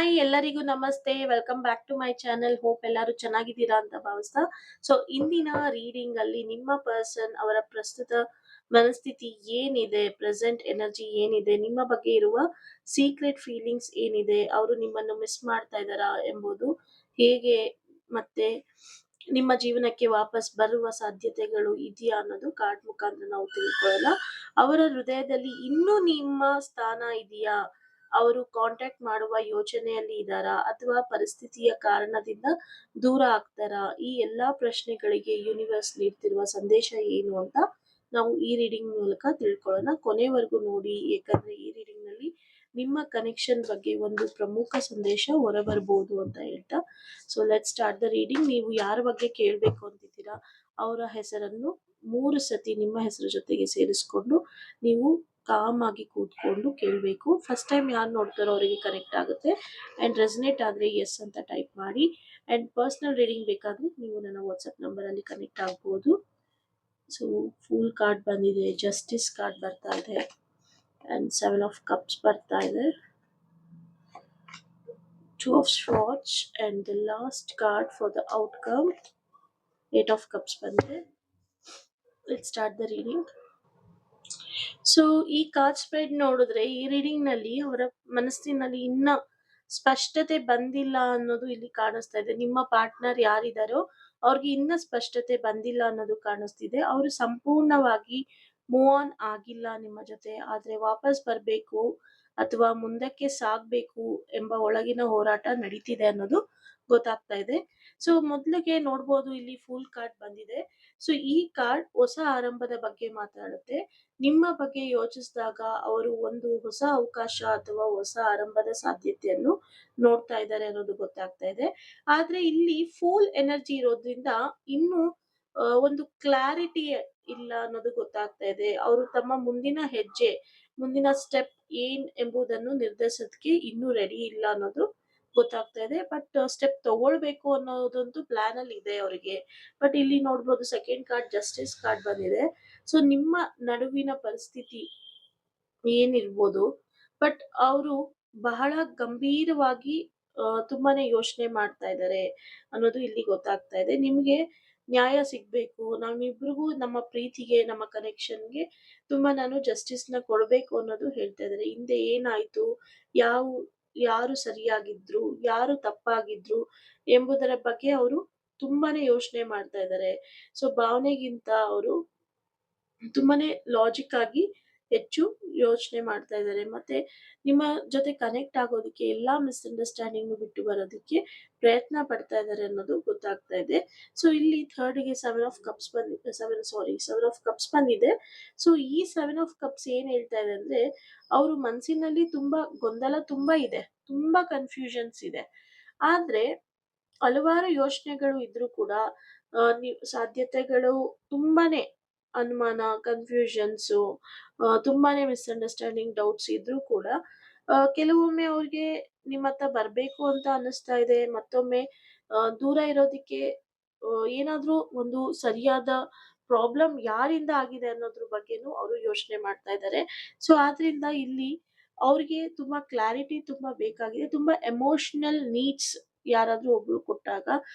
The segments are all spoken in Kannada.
ಹಾಯ್ ಎಲ್ಲರಿಗೂ ನಮಸ್ತೆ. Welcome back to my channel. Hope ಎಲ್ಲರೂ ಚೆನ್ನಾಗಿದ್ದೀರಾ ಅಂತ ಭಾವಿಸ್ತಾ. ಸೊ ಇಂದಿನ ರೀಡಿಂಗ್ ಅಲ್ಲಿ ನಿಮ್ಮ ಪರ್ಸನ್ ಅವರ ಪ್ರಸ್ತುತ ಮನಸ್ಥಿತಿ ಏನಿದೆ, ಪ್ರೆಸೆಂಟ್ ಎನರ್ಜಿ ಏನಿದೆ, ನಿಮ್ಮ ಬಗ್ಗೆ ಇರುವ ಸೀಕ್ರೆಟ್ ಫೀಲಿಂಗ್ಸ್ ಏನಿದೆ, ಅವರು ನಿಮ್ಮನ್ನು ಮಿಸ್ ಮಾಡ್ತಾ ಇದ್ದಾರಾ ಎಂಬುದು ಹೇಗೆ, ಮತ್ತೆ ನಿಮ್ಮ ಜೀವನಕ್ಕೆ ವಾಪಸ್ ಬರುವ ಸಾಧ್ಯತೆಗಳು ಇದೆಯಾ ಅನ್ನೋದು ಕಾರ್ಡ್ ಮುಖಾಂತರ ನಾವು ತಿಳ್ಕೊಳ್ಳೋಣ. ಅವರ ಹೃದಯದಲ್ಲಿ ಇನ್ನೂ ನಿಮ್ಮ ಸ್ಥಾನ ಇದೆಯಾ, ಅವರು ಕಾಂಟ್ಯಾಕ್ಟ್ ಮಾಡುವ ಯೋಚನೆಯಲ್ಲಿ ಇದ್ದಾರಾ, ಅಥವಾ ಪರಿಸ್ಥಿತಿಯ ಕಾರಣದಿಂದ ದೂರ ಆಗ್ತಾರಾ? ಈ ಎಲ್ಲಾ ಪ್ರಶ್ನೆಗಳಿಗೆ ಯೂನಿವರ್ಸ್ ನೀಡ್ತಿರುವ ಸಂದೇಶ ಏನು ಅಂತ ನಾವು ಈ ರೀಡಿಂಗ್ ಮೂಲಕ ತಿಳ್ಕೊಳ್ಳೋಣ. ಕೊನೆವರೆಗೂ ನೋಡಿ, ಏಕೆಂದ್ರೆ ಈ ರೀಡಿಂಗ್ ನಲ್ಲಿ ನಿಮ್ಮ ಕನೆಕ್ಷನ್ ಬಗ್ಗೆ ಒಂದು ಪ್ರಮುಖ ಸಂದೇಶ ಹೊರಬರಬಹುದು ಅಂತ ಹೇಳ್ತಾ. So let start the reading. ನೀವು ಯಾರ ಬಗ್ಗೆ ಕೇಳಬೇಕು ಅಂತಿದ್ದೀರಾ ಅವರ ಹೆಸರನ್ನು 3 ಸತಿ ನಿಮ್ಮ ಹೆಸರು ಜೊತೆಗೆ ಸೇರಿಸ್ಕೊಂಡು ನೀವು ಕಾಮ್ ಆಗಿ ಕೂತ್ಕೊಂಡು ಕೇಳಬೇಕು. ಫಸ್ಟ್ ಟೈಮ್ ಯಾರು ನೋಡ್ತಾರೋ ಅವರಿಗೆ ಕನೆಕ್ಟ್ ಆಗುತ್ತೆ. ಅಂಡ್ ರೆಸನೇಟ್ ಆದ್ರೆ ಎಸ್ ಅಂತ ಟೈಪ್ ಮಾಡಿ. ಅಂಡ್ ಪರ್ಸನಲ್ ರೀಡಿಂಗ್ ಬೇಕಾದ್ರೆ ನೀವು ನನ್ನ ವಾಟ್ಸ್ಆಪ್ ನಂಬರ್ ಅಲ್ಲಿ ಕನೆಕ್ಟ್ ಆಗ್ಬೋದು. ಸೊ ಫುಲ್ ಕಾರ್ಡ್ ಬಂದಿದೆ, ಜಸ್ಟಿಸ್ ಕಾರ್ಡ್ ಬರ್ತಾ ಇದೆ, ಅಂಡ್ 7 ಆಫ್ ಕಪ್ಸ್ ಬರ್ತಾ ಇದೆ, 2 of swords, and the last card for the outcome, 8 of cups ಬಂದಿದೆ. Let's start the reading. So ಈ ಕಾರ್ಡ್ ಸ್ಪ್ರೆಡ್ ನೋಡಿದ್ರೆ ಈ ರೀಡಿಂಗ್ ನಲ್ಲಿ ಅವರ ಮನಸ್ಸಿನಲ್ಲಿ ಇನ್ನ ಸ್ಪಷ್ಟತೆ ಬಂದಿಲ್ಲ ಅನ್ನೋದು ಇಲ್ಲಿ ಕಾಣಿಸ್ತಾ ಇದೆ. ನಿಮ್ಮ ಪಾರ್ಟ್ನರ್ ಯಾರಿದಾರೋ ಅವ್ರಿಗೆ ಇನ್ನ ಸ್ಪಷ್ಟತೆ ಬಂದಿಲ್ಲ ಅನ್ನೋದು ಕಾಣಿಸ್ತಿದೆ. ಅವರು ಸಂಪೂರ್ಣವಾಗಿ ಮೂವ್ ಆನ್ ಆಗಿಲ್ಲ ನಿಮ್ಮ ಜೊತೆ, ಆದ್ರೆ ವಾಪಸ್ ಬರ್ಬೇಕು ಅಥವಾ ಮುಂದಕ್ಕೆ ಸಾಗ್ಬೇಕು ಎಂಬ ಒಳಗಿನ ಹೋರಾಟ ನಡೀತಿದೆ ಅನ್ನೋದು ಗೊತ್ತಾಗ್ತಾ ಇದೆ. ಸೊ ಮೊದ್ಲಿಗೆ ನೋಡ್ಬೋದು, ಇಲ್ಲಿ ಫುಲ್ ಕಾರ್ಡ್ ಬಂದಿದೆ. ಸೊ ಈ ಕಾರ್ಡ್ ಹೊಸ ಆರಂಭದ ಬಗ್ಗೆ ಮಾತಾಡುತ್ತೆ. ನಿಮ್ಮ ಬಗ್ಗೆ ಯೋಚಿಸಿದಾಗ ಅವರು ಒಂದು ಹೊಸ ಅವಕಾಶ ಅಥವಾ ಹೊಸ ಆರಂಭದ ಸಾಧ್ಯತೆಯನ್ನು ನೋಡ್ತಾ ಇದ್ದಾರೆ ಅನ್ನೋದು ಗೊತ್ತಾಗ್ತಾ ಇದೆ. ಆದ್ರೆ ಇಲ್ಲಿ ಫುಲ್ ಎನರ್ಜಿ ಇರೋದ್ರಿಂದ ಇನ್ನು ಒಂದು ಕ್ಲಾರಿಟಿ ಇಲ್ಲ ಅನ್ನೋದು ಗೊತ್ತಾಗ್ತಾ ಇದೆ. ಅವರು ತಮ್ಮ ಮುಂದಿನ ಹೆಜ್ಜೆ, ಮುಂದಿನ ಸ್ಟೆಪ್ ಏನ್ ಎಂಬುದನ್ನು ನಿರ್ಧರಿಸೋದಕ್ಕೆ ಇನ್ನೂ ರೆಡಿ ಇಲ್ಲ ಅನ್ನೋದು ಗೊತ್ತಾಗ್ತಾ ಇದೆ. ಬಟ್ ಸ್ಟೆಪ್ ತಗೊಳ್ಬೇಕು ಅನ್ನೋದೊಂದು ಪ್ಲಾನ್ ಅಲ್ಲಿ ಇದೆ ಅವರಿಗೆ. ಬಟ್ ಇಲ್ಲಿ ನೋಡ್ಬೋದು ಸೆಕೆಂಡ್ ಕಾರ್ಡ್ ಜಸ್ಟಿಸ್ ಕಾರ್ಡ್ ಬಂದಿದೆ. ಸೊ ನಿಮ್ಮ ನಡುವಿನ ಪರಿಸ್ಥಿತಿ ಏನಿರ್ಬೋದು, ಬಟ್ ಅವರು ಬಹಳ ಗಂಭೀರವಾಗಿ ತುಂಬಾನೇ ಯೋಚನೆ ಮಾಡ್ತಾ ಇದ್ದಾರೆ ಅನ್ನೋದು ಇಲ್ಲಿ ಗೊತ್ತಾಗ್ತಾ ಇದೆ. ನಿಮ್ಗೆ ನ್ಯಾಯ ಸಿಗ್ಬೇಕು, ನಮ್ಮಿಬ್ರಿಗೂ ನಮ್ಮ ಪ್ರೀತಿಗೆ ನಮ್ಮ ಕನೆಕ್ಷನ್ಗೆ ನಾನು ಜಸ್ಟಿಸ್ ನ ಕೊಡ್ಬೇಕು ಅನ್ನೋದು ಹೇಳ್ತಾ ಇದ್ದಾರೆ. ಹಿಂದೆ ಏನಾಯ್ತು, ಯಾವ ಯಾರು ಸರಿಯಾಗಿದ್ರು, ಯಾರು ತಪ್ಪಾಗಿದ್ರು ಎಂಬುದರ ಬಗ್ಗೆ ಅವರು ತುಂಬಾನೇ ಯೋಚನೆ ಮಾಡ್ತಾ ಇದ್ದಾರೆ. ಸೊ ಭಾವನೆಗಿಂತ ಅವರು ತುಂಬಾನೇ ಲಾಜಿಕ್ ಆಗಿ ಹೆಚ್ಚು ಯೋಚನೆ ಮಾಡ್ತಾ ಇದ್ದಾರೆ. ಮತ್ತೆ ನಿಮ್ಮ ಜೊತೆ ಕನೆಕ್ಟ್ ಆಗೋದಕ್ಕೆ, ಎಲ್ಲಾ ಮಿಸ್ಅಂಡರ್ಸ್ಟ್ಯಾಂಡಿಂಗ್ ಬಿಟ್ಟು ಬರೋದಕ್ಕೆ ಪ್ರಯತ್ನ ಪಡ್ತಾ ಇದ್ದಾರೆ ಅನ್ನೋದು ಗೊತ್ತಾಗ್ತಾ ಇದೆ. ಸೊ ಇಲ್ಲಿ ಥರ್ಡ್ ಗೆ 7 ಆಫ್ ಕಪ್ಸ್ ಬಂದಿದೆ, 7 ಆಫ್ ಕಪ್ಸ್ ಬಂದಿದೆ. ಸೊ ಈ 7 ಆಫ್ ಕಪ್ಸ್ ಏನ್ ಹೇಳ್ತಾ ಇದೆ ಅಂದ್ರೆ, ಅವ್ರ ಮನಸ್ಸಿನಲ್ಲಿ ತುಂಬಾ ಗೊಂದಲ ತುಂಬಾ ಇದೆ, ತುಂಬಾ ಕನ್ಫ್ಯೂಷನ್ಸ್ ಇದೆ. ಆದ್ರೆ ಹಲವಾರು ಯೋಚನೆಗಳು ಇದ್ರೂ ಕೂಡ ಸಾಧ್ಯತೆಗಳು ತುಂಬಾನೇ ಅನುಮಾನ, ಕನ್ಫ್ಯೂಷನ್ಸು, ತುಂಬಾನೇ ಮಿಸ್ಅಂಡರ್ಸ್ಟ್ಯಾಂಡಿಂಗ್, ಡೌಟ್ಸ್ ಇದ್ರೂ ಕೂಡ ಕೆಲವೊಮ್ಮೆ ಅವ್ರಿಗೆ ನಿಮ್ಮ ಹತ್ರ ಬರ್ಬೇಕು ಅಂತ ಅನ್ನಿಸ್ತಾ ಇದೆ. ಮತ್ತೊಮ್ಮೆ ದೂರ ಇರೋದಿಕ್ಕೆ ಏನಾದ್ರೂ ಒಂದು ಸರಿಯಾದ ಪ್ರಾಬ್ಲಮ್ ಯಾರಿಂದ ಆಗಿದೆ ಅನ್ನೋದ್ರ ಬಗ್ಗೆನೂ ಅವರು ಯೋಚನೆ ಮಾಡ್ತಾ ಇದ್ದಾರೆ. ಸೊ ಆದ್ರಿಂದ ಇಲ್ಲಿ ಅವ್ರಿಗೆ ತುಂಬಾ ಕ್ಲಾರಿಟಿ ತುಂಬಾ ಬೇಕಾಗಿದೆ. ತುಂಬಾ ಎಮೋಷನಲ್ ನೀಡ್ಸ್ ಯಾರಾದ್ರೂ ಒಬ್ರು ಕೊಟ್ಟಾಗ,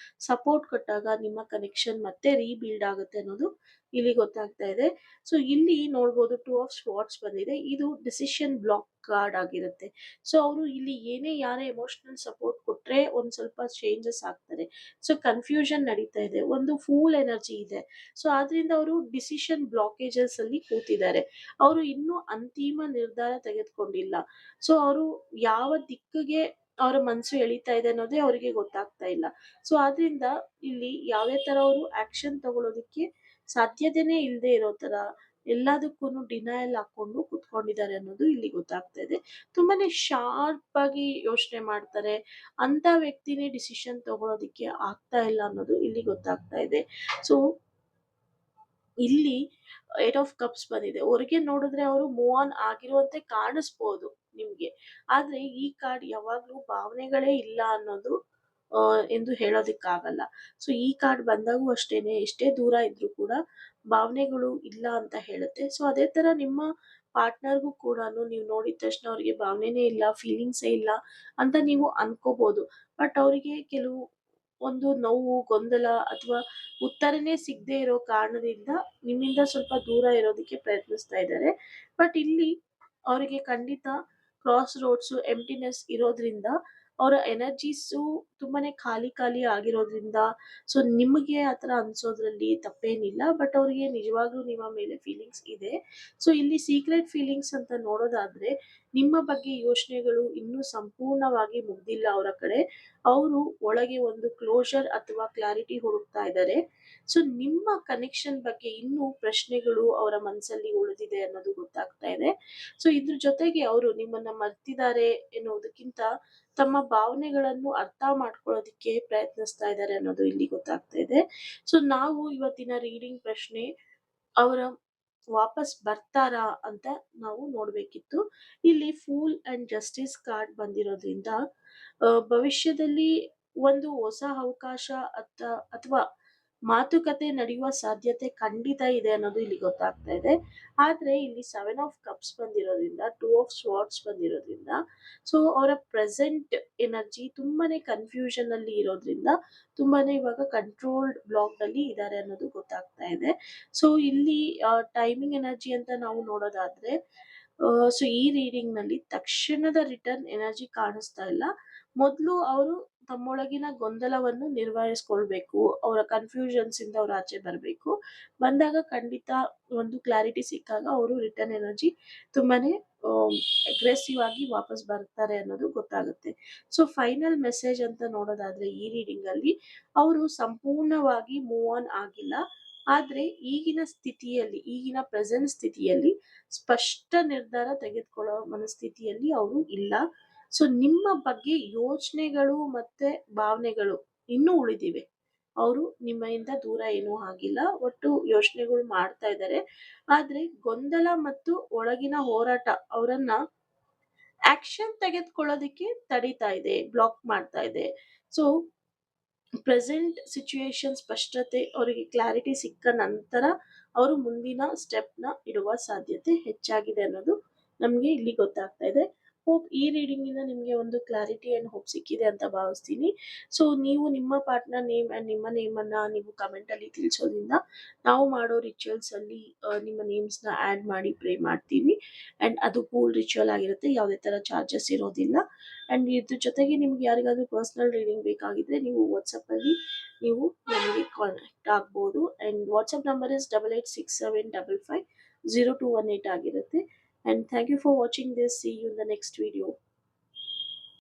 ಸಪೋರ್ಟ್ ಕೊಟ್ಟಾಗ ನಿಮ್ಮ ಕನೆಕ್ಷನ್ ಮತ್ತೆ ರೀಬಿಲ್ಡ್ ಆಗುತ್ತೆ ಅನ್ನೋದು ಇಲ್ಲಿ ಗೊತ್ತಾಗ್ತಾ ಇದೆ. ಸೊ ಇಲ್ಲಿ ನೋಡ್ಬೋದು 2 ಆಫ್ ಸ್ವಾರ್ಡ್ಸ್ ಬಂದಿದೆ. ಇದು ಡಿಸಿಷನ್ ಬ್ಲಾಕ್ ಕಾರ್ಡ್ ಆಗಿರುತ್ತೆ. ಸೊ ಅವರು ಇಲ್ಲಿ ಯಾರೇ ಎಮೋಷನಲ್ ಸಪೋರ್ಟ್ ಕೊಟ್ರೆ ಒಂದ್ ಸ್ವಲ್ಪ ಚೇಂಜಸ್ ಆಗ್ತಾರೆ. ಸೊ ಕನ್ಫ್ಯೂಷನ್ ನಡೀತಾ ಇದೆ, ಒಂದು ಫೂಲ್ ಎನರ್ಜಿ ಇದೆ. ಸೊ ಆದ್ರಿಂದ ಅವರು ಡಿಸಿಷನ್ ಬ್ಲಾಕೇಜಸ್ ಅಲ್ಲಿ ಕೂತಿದ್ದಾರೆ. ಅವರು ಇನ್ನೂ ಅಂತಿಮ ನಿರ್ಧಾರ ತೆಗೆದುಕೊಂಡಿಲ್ಲ. ಸೊ ಅವರು ಯಾವ ದಿಕ್ಕಿಗೆ ಅವರ ಮನಸ್ಸು ಎಳಿತಾ ಇದೆ ಅನ್ನೋದೇ ಅವರಿಗೆ ಗೊತ್ತಾಗ್ತಾ ಇಲ್ಲ. ಸೊ ಆದ್ರಿಂದ ಇಲ್ಲಿ ಯಾವ್ದೇ ತರ ಅವರು ಆಕ್ಷನ್ ತಗೊಳ್ಳೋದಿಕ್ಕೆ ಸಾಧ್ಯತೆನೇ ಇಲ್ಲದೆ ಇರೋ ತರ ಎಲ್ಲದಕ್ಕೂ ಡಿನಯಲ್ ಹಾಕೊಂಡು ಕುತ್ಕೊಂಡಿದ್ದಾರೆ ಅನ್ನೋದು ಇಲ್ಲಿ ಗೊತ್ತಾಗ್ತಾ ಇದೆ. ತುಂಬಾನೇ ಶಾರ್ಪ್ ಆಗಿ ಯೋಚನೆ ಮಾಡ್ತಾರೆ. ಅಂತ ವ್ಯಕ್ತಿನೇ ಡಿಸಿಷನ್ ತಗೊಳ್ಳೋದಿಕ್ಕೆ ಆಗ್ತಾ ಇಲ್ಲ ಅನ್ನೋದು ಇಲ್ಲಿ ಗೊತ್ತಾಗ್ತಾ ಇದೆ. ಸೊ ಇಲ್ಲಿ 8 ಆಫ್ ಕಪ್ಸ್ ಬಂದಿದೆ. ಹೊರಗೆ ನೋಡಿದ್ರೆ ಅವರು ಮೂವ್ ಆನ್ ಆಗಿರುವಂತೆ ಕಾಣಿಸ್ಬೋದು ನಿಮ್ಗೆ. ಆದ್ರೆ ಈ ಕಾರ್ಡ್ ಯಾವಾಗ್ಲೂ ಭಾವನೆಗಳೇ ಇಲ್ಲ ಅನ್ನೋದು ಎಂದು ಹೇಳೋದಿಕ್ಕಾಗಲ್ಲ. ಸೊ ಈ ಕಾರ್ಡ್ ಬಂದಾಗೂ ಅಷ್ಟೇನೆ, ಎಷ್ಟೇ ದೂರ ಇದ್ರೂ ಕೂಡ ಭಾವನೆಗಳು ಇಲ್ಲ ಅಂತ ಹೇಳುತ್ತೆ. ಸೊ ಅದೇ ತರ ನಿಮ್ಮ ಪಾರ್ಟ್ನರ್ಗೂ ಕೂಡ ನೀವು ನೋಡಿದ ತಕ್ಷಣ ಅವ್ರಿಗೆ ಭಾವನೆನೇ ಇಲ್ಲ, ಫೀಲಿಂಗ್ಸೇ ಇಲ್ಲ ಅಂತ ನೀವು ಅನ್ಕೋಬಹುದು. ಬಟ್ ಅವರಿಗೆ ಕೆಲವು ಒಂದು ನೋವು, ಗೊಂದಲ ಅಥವಾ ಉತ್ತರನೇ ಸಿಗದೆ ಇರೋ ಕಾರಣದಿಂದ ನಿಮ್ಮಿಂದ ಸ್ವಲ್ಪ ದೂರ ಇರೋದಕ್ಕೆ ಪ್ರಯತ್ನಿಸ್ತಾ ಇದ್ದಾರೆ. ಬಟ್ ಇಲ್ಲಿ ಅವರಿಗೆ ಖಂಡಿತ ಕ್ರಾಸ್ ರೋಡ್ಸು, ಎಂಪ್ಟಿನೆಸ್ ಇರೋದ್ರಿಂದ ಅವರ ಎನರ್ಜೀಸು ತುಂಬಾನೇ ಖಾಲಿ ಖಾಲಿ ಆಗಿರೋದ್ರಿಂದ ಸೊ ನಿಮಗೆ ಆ ಥರ ಅನ್ಸೋದ್ರಲ್ಲಿ ತಪ್ಪೇನಿಲ್ಲ. ಬಟ್ ಅವರಿಗೆ ನಿಜವಾಗ್ಲೂ ನಿಮ್ಮ ಮೇಲೆ ಫೀಲಿಂಗ್ಸ್ ಇದೆ. ಸೊ ಇಲ್ಲಿ ಸೀಕ್ರೆಟ್ ಫೀಲಿಂಗ್ಸ್ ಅಂತ ನೋಡೋದಾದ್ರೆ ನಿಮ್ಮ ಬಗ್ಗೆ ಯೋಚನೆಗಳು ಇನ್ನೂ ಸಂಪೂರ್ಣವಾಗಿ ಮುಗ್ದಿಲ್ಲ ಅವರ ಕಡೆ. ಅವರು ಒಳಗೆ ಒಂದು ಕ್ಲೋಷರ್ ಅಥವಾ ಕ್ಲಾರಿಟಿ ಹುಡುಕ್ತಾ ಇದ್ದಾರೆ. ಸೊ ನಿಮ್ಮ ಕನೆಕ್ಷನ್ ಬಗ್ಗೆ ಇನ್ನೂ ಪ್ರಶ್ನೆಗಳು ಅವರ ಮನಸ್ಸಲ್ಲಿ ಉಳಿದಿದೆ ಅನ್ನೋದು ಗೊತ್ತಾಗ್ತಾ ಇದೆ. ಸೊ ಇದ್ರ ಜೊತೆಗೆ ಅವರು ನಿಮ್ಮನ್ನ ಮರ್ತಿದ್ದಾರೆ ಎನ್ನುವುದಕ್ಕಿಂತ ತಮ್ಮ ಭಾವನೆಗಳನ್ನು ಅರ್ಥ ಮಾಡ್ಕೊಳ್ಳೋದಿಕ್ಕೆ ಪ್ರಯತ್ನಿಸ್ತಾ ಇದ್ದಾರೆ ಅನ್ನೋದು ಇಲ್ಲಿ ಗೊತ್ತಾಗ್ತಾ ಇದೆ. ಸೊ ನಾವು ಇವತ್ತಿನ ರೀಡಿಂಗ್ ಪ್ರಶ್ನೆ, ಅವರ ವಾಪಸ್ ಬರ್ತಾರಾ ಅಂತ ನಾವು ನೋಡ್ಬೇಕಿತ್ತು. ಇಲ್ಲಿ ಫೂಲ್ ಅಂಡ್ ಜಸ್ಟಿಸ್ ಕಾರ್ಡ್ ಬಂದಿರೋದ್ರಿಂದ ಭವಿಷ್ಯದಲ್ಲಿ ಒಂದು ಹೊಸ ಅವಕಾಶ ಅಥವಾ ಮಾತುಕತೆ ನಡೆಯುವ ಸಾಧ್ಯತೆ ಖಂಡಿತ ಇದೆ ಅನ್ನೋದು ಇಲ್ಲಿ ಗೊತ್ತಾಗ್ತಾ ಇದೆ. ಆದ್ರೆ ಇಲ್ಲಿ 7 ಆಫ್ ಕಪ್ಸ್ ಬಂದಿರೋದ್ರಿಂದ, 2 ಆಫ್ ಸ್ವಾರ್ಡ್ಸ್ ಬಂದಿರೋದ್ರಿಂದ ಸೊ ಅವರ ಪ್ರೆಸೆಂಟ್ ಎನರ್ಜಿ ತುಂಬಾನೇ ಕನ್ಫ್ಯೂಷನ್ ಅಲ್ಲಿ ಇರೋದ್ರಿಂದ ತುಂಬಾನೇ ಇವಾಗ ಕಂಟ್ರೋಲ್ಡ್ ಬ್ಲಾಕ್ ಅಲ್ಲಿ ಇದ್ದಾರೆ ಅನ್ನೋದು ಗೊತ್ತಾಗ್ತಾ ಇದೆ. ಸೊ ಇಲ್ಲಿ ಟೈಮಿಂಗ್ ಎನರ್ಜಿ ಅಂತ ನಾವು ನೋಡೋದಾದ್ರೆ ಸೊ ಈ ರೀಡಿಂಗ್ ನಲ್ಲಿ ತಕ್ಷಣದ ರಿಟರ್ನ್ ಎನರ್ಜಿ ಕಾಣಿಸ್ತಾ ಇಲ್ಲ. ಮೊದಲು ಅವರು ತಮ್ಮೊಳಗಿನ ಗೊಂದಲವನ್ನು ನಿರ್ವಹಿಸ್ಕೊಳ್ಬೇಕು, ಅವರ ಕನ್ಫ್ಯೂಷನ್ಸ್ ಇಂದ ಅವ್ರು ಆಚೆ ಬರಬೇಕು. ಬಂದಾಗ ಖಂಡಿತ ಒಂದು ಕ್ಲಾರಿಟಿ ಸಿಕ್ಕಾಗ ಅವರು ರಿಟರ್ನ್ ಎನರ್ಜಿ ತುಂಬಾನೇ ಅಗ್ರೆಸಿವ್ ಆಗಿ ವಾಪಸ್ ಬರ್ತಾರೆ ಅನ್ನೋದು ಗೊತ್ತಾಗುತ್ತೆ. ಸೊ ಫೈನಲ್ ಮೆಸೇಜ್ ಅಂತ ನೋಡೋದಾದ್ರೆ ಈ ರೀಡಿಂಗ್ ಅಲ್ಲಿ ಅವರು ಸಂಪೂರ್ಣವಾಗಿ ಮೂವ್ ಆನ್ ಆಗಿಲ್ಲ. ಆದ್ರೆ ಈಗಿನ ಪ್ರೆಸೆಂಟ್ ಸ್ಥಿತಿಯಲ್ಲಿ ಸ್ಪಷ್ಟ ನಿರ್ಧಾರ ತೆಗೆದುಕೊಳ್ಳೋ ಮನಸ್ಥಿತಿಯಲ್ಲಿ ಅವರು ಇಲ್ಲ. ಸೊ ನಿಮ್ಮ ಬಗ್ಗೆ ಯೋಚನೆಗಳು ಮತ್ತೆ ಭಾವನೆಗಳು ಇನ್ನೂ ಉಳಿದಿವೆ. ಅವರು ನಿಮ್ಮಿಂದ ದೂರ ಏನೂ ಆಗಿಲ್ಲ, ಒಟ್ಟು ಯೋಚನೆಗಳು ಮಾಡ್ತಾ ಇದ್ದಾರೆ. ಆದ್ರೆ ಗೊಂದಲ ಮತ್ತು ಒಳಗಿನ ಹೋರಾಟ ಅವರನ್ನ ಆಕ್ಷನ್ ತೆಗೆದುಕೊಳ್ಳೋದಿಕ್ಕೆ ತಡೀತಾ ಇದೆ, ಬ್ಲಾಕ್ ಮಾಡ್ತಾ ಇದೆ. ಸೊ ಪ್ರೆಸೆಂಟ್ ಸಿಚುಯೇಷನ್ ಸ್ಪಷ್ಟತೆ ಅವರಿಗೆ ಕ್ಲಾರಿಟಿ ಸಿಕ್ಕ ನಂತರ ಅವರು ಮುಂದಿನ ಸ್ಟೆಪ್ನ ಇಡುವ ಸಾಧ್ಯತೆ ಹೆಚ್ಚಾಗಿದೆ ಅನ್ನೋದು ನಮಗೆ ಇಲ್ಲಿ ಗೊತ್ತಾಗ್ತಾ ಇದೆ. ಹೋಪ್ ಈ ರೀಡಿಂಗ್ ಇಂದ ನಿಮಗೆ ಒಂದು ಕ್ಲಾರಿಟಿ ಅಂಡ್ ಹೋಪ್ ಸಿಕ್ಕಿದೆ ಅಂತ ಭಾವಿಸ್ತೀನಿ. ಸೊ ನೀವು ನಿಮ್ಮ ಪಾರ್ಟ್ನರ್ ನೇಮ್ ಅಂಡ್ ನಿಮ್ಮ ನೇಮ್ ಅನ್ನ ನೀವು ಕಮೆಂಟ್ ಅಲ್ಲಿ ತಿಳಿಸೋದ್ರಿಂದ ನಾವು ಮಾಡೋ ರಿಚುವಲ್ಸ್ ಅಲ್ಲಿ ನಿಮ್ಮ ನೇಮ್ಸ್ ನ ಆಡ್ ಮಾಡಿ ಪ್ರೇ ಮಾಡ್ತೀವಿ. ಅಂಡ್ ಅದು ಕೂಲ್ ರಿಚುವಲ್ ಆಗಿರುತ್ತೆ, ಯಾವುದೇ ತರ ಚಾರ್ಜಸ್ ಇರೋದಿಲ್ಲ. ಅಂಡ್ ಇದ್ರ ಜೊತೆಗೆ ನಿಮ್ಗೆ ಯಾರಿಗಾದ್ರೂ ಪರ್ಸನಲ್ ರೀಡಿಂಗ್ ಬೇಕಾಗಿದ್ರೆ ನೀವು ವಾಟ್ಸಪ್ ಅಲ್ಲಿ ನೀವು ನನಗೆ ಕಾಂಟ್ಯಾಕ್ಟ್ ಆಗ್ಬೋದು. ಅಂಡ್ ವಾಟ್ಸಪ್ ನಂಬರ್ ಇಸ್ 8867550218 ಆಗಿರುತ್ತೆ. And thank you for watching this. See you in the next video.